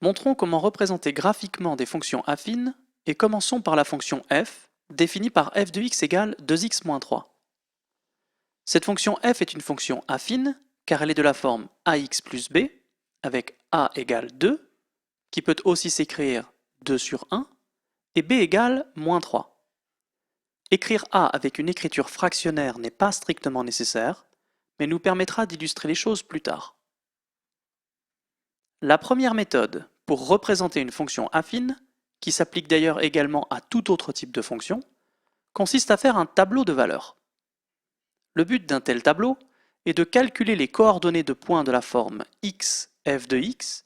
Montrons comment représenter graphiquement des fonctions affines et commençons par la fonction f, définie par f de x égale 2x moins 3. Cette fonction f est une fonction affine car elle est de la forme ax plus b avec a égale 2, qui peut aussi s'écrire 2 sur 1, et b égale moins 3. Écrire a avec une écriture fractionnaire n'est pas strictement nécessaire, mais nous permettra d'illustrer les choses plus tard. La première méthode pour représenter une fonction affine, qui s'applique d'ailleurs également à tout autre type de fonction, consiste à faire un tableau de valeurs. Le but d'un tel tableau est de calculer les coordonnées de points de la forme x f de x,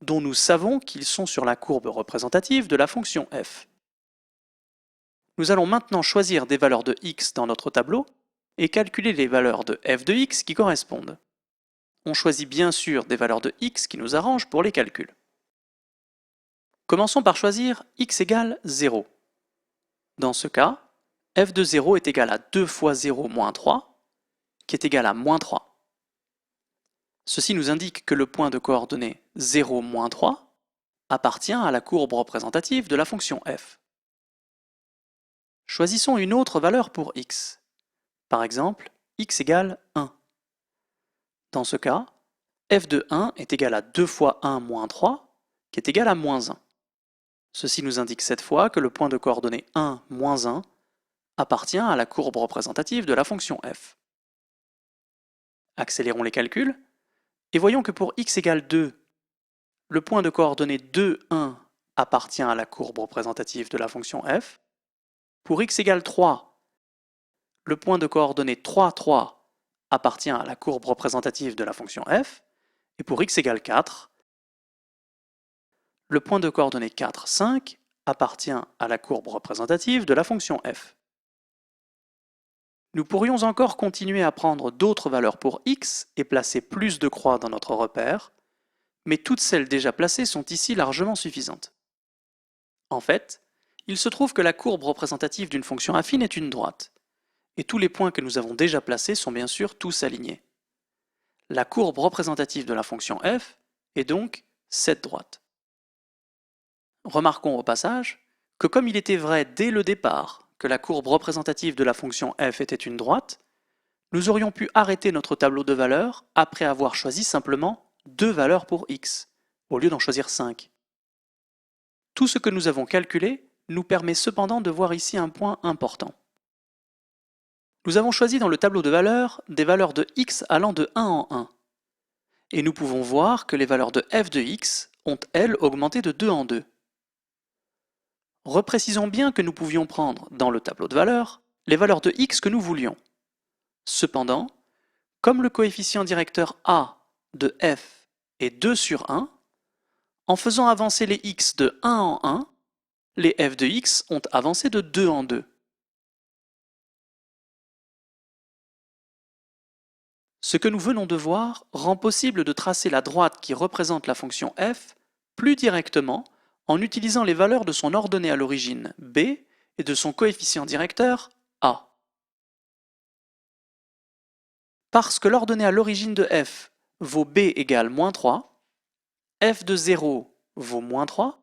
dont nous savons qu'ils sont sur la courbe représentative de la fonction f. Nous allons maintenant choisir des valeurs de x dans notre tableau et calculer les valeurs de f de x qui correspondent. On choisit bien sûr des valeurs de x qui nous arrangent pour les calculs. Commençons par choisir x égale 0. Dans ce cas, f de 0 est égal à 2 fois 0 moins 3, qui est égal à moins 3. Ceci nous indique que le point de coordonnées 0, moins 3 appartient à la courbe représentative de la fonction f. Choisissons une autre valeur pour x. Par exemple, x égale 1. Dans ce cas, f de 1 est égal à 2 fois 1 moins 3, qui est égal à moins 1. Ceci nous indique cette fois que le point de coordonnées 1, moins 1 appartient à la courbe représentative de la fonction f. Accélérons les calculs, et voyons que pour x égale 2, le point de coordonnées 2, 1 appartient à la courbe représentative de la fonction f. Pour x égale 3, le point de coordonnées 3, 3 appartient à la courbe représentative de la fonction f. Et pour x égale 4, le point de coordonnées 4, 5 appartient à la courbe représentative de la fonction f. Nous pourrions encore continuer à prendre d'autres valeurs pour x et placer plus de croix dans notre repère, mais toutes celles déjà placées sont ici largement suffisantes. En fait, il se trouve que la courbe représentative d'une fonction affine est une droite, et tous les points que nous avons déjà placés sont bien sûr tous alignés. La courbe représentative de la fonction f est donc cette droite. Remarquons au passage que comme il était vrai dès le départ que la courbe représentative de la fonction f était une droite, nous aurions pu arrêter notre tableau de valeurs après avoir choisi simplement 2 valeurs pour x, au lieu d'en choisir 5. Tout ce que nous avons calculé nous permet cependant de voir ici un point important. Nous avons choisi dans le tableau de valeurs des valeurs de x allant de 1 en 1. Et nous pouvons voir que les valeurs de f de x ont, elles, augmenté de 2 en 2. Reprécisons bien que nous pouvions prendre, dans le tableau de valeurs, les valeurs de x que nous voulions. Cependant, comme le coefficient directeur a de f est 2 sur 1, en faisant avancer les x de 1 en 1, les f de x ont avancé de 2 en 2. Ce que nous venons de voir rend possible de tracer la droite qui représente la fonction f plus directement en utilisant les valeurs de son ordonnée à l'origine b et de son coefficient directeur a. Parce que l'ordonnée à l'origine de f vaut b égale moins 3, f de 0 vaut moins 3,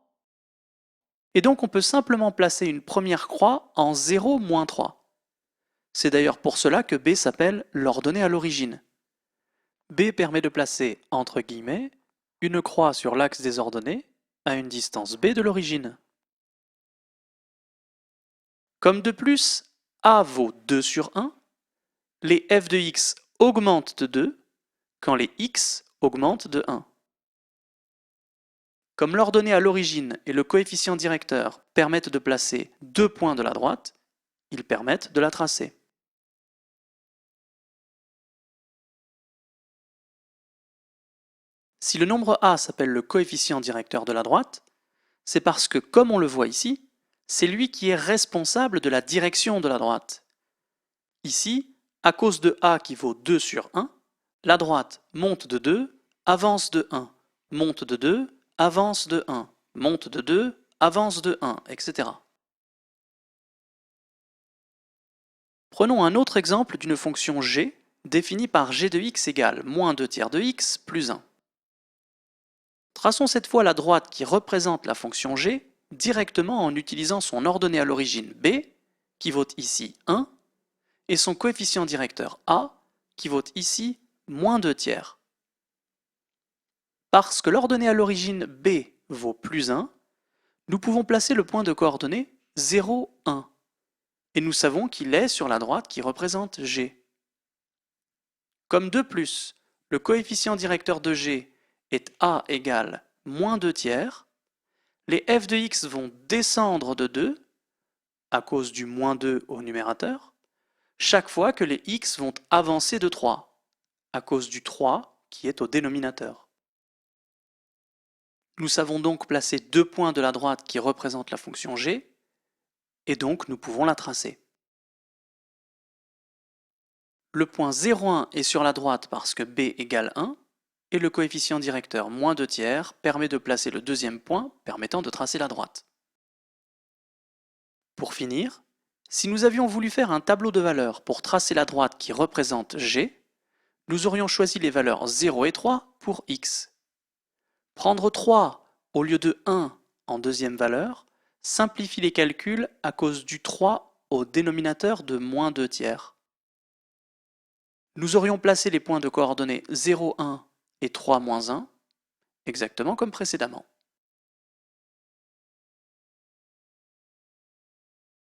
et donc on peut simplement placer une première croix en 0, moins 3. C'est d'ailleurs pour cela que b s'appelle l'ordonnée à l'origine. B permet de placer, entre guillemets, une croix sur l'axe des ordonnées à une distance b de l'origine. Comme de plus, a vaut 2 sur 1, les f de x augmentent de 2 quand les x augmentent de 1. Comme l'ordonnée à l'origine et le coefficient directeur permettent de placer 2 points de la droite, ils permettent de la tracer. Si le nombre a s'appelle le coefficient directeur de la droite, c'est parce que, comme on le voit ici, c'est lui qui est responsable de la direction de la droite. Ici, à cause de a qui vaut 2 sur 1, la droite monte de 2, avance de 1, monte de 2, avance de 1, monte de 2, avance de 1, etc. Prenons un autre exemple d'une fonction g définie par g de x égale moins 2 tiers de x plus 1. Traçons cette fois la droite qui représente la fonction g directement en utilisant son ordonnée à l'origine b, qui vaut ici 1, et son coefficient directeur a, qui vaut ici moins 2 tiers. Parce que l'ordonnée à l'origine b vaut plus 1, nous pouvons placer le point de coordonnée 0, 1, et nous savons qu'il est sur la droite qui représente g. Comme de plus, le coefficient directeur de g est a égale moins 2 tiers, les f de x vont descendre de 2, à cause du moins 2 au numérateur, chaque fois que les x vont avancer de 3, à cause du 3 qui est au dénominateur. Nous savons donc placer deux points de la droite qui représentent la fonction g, et donc nous pouvons la tracer. Le point 0,1 est sur la droite parce que b égale 1, et le coefficient directeur moins 2 tiers permet de placer le deuxième point permettant de tracer la droite. Pour finir, si nous avions voulu faire un tableau de valeurs pour tracer la droite qui représente g, nous aurions choisi les valeurs 0 et 3 pour x. Prendre 3 au lieu de 1 en deuxième valeur simplifie les calculs à cause du 3 au dénominateur de moins 2 tiers. Nous aurions placé les points de coordonnées 0, 1 et 3, 1, exactement comme précédemment.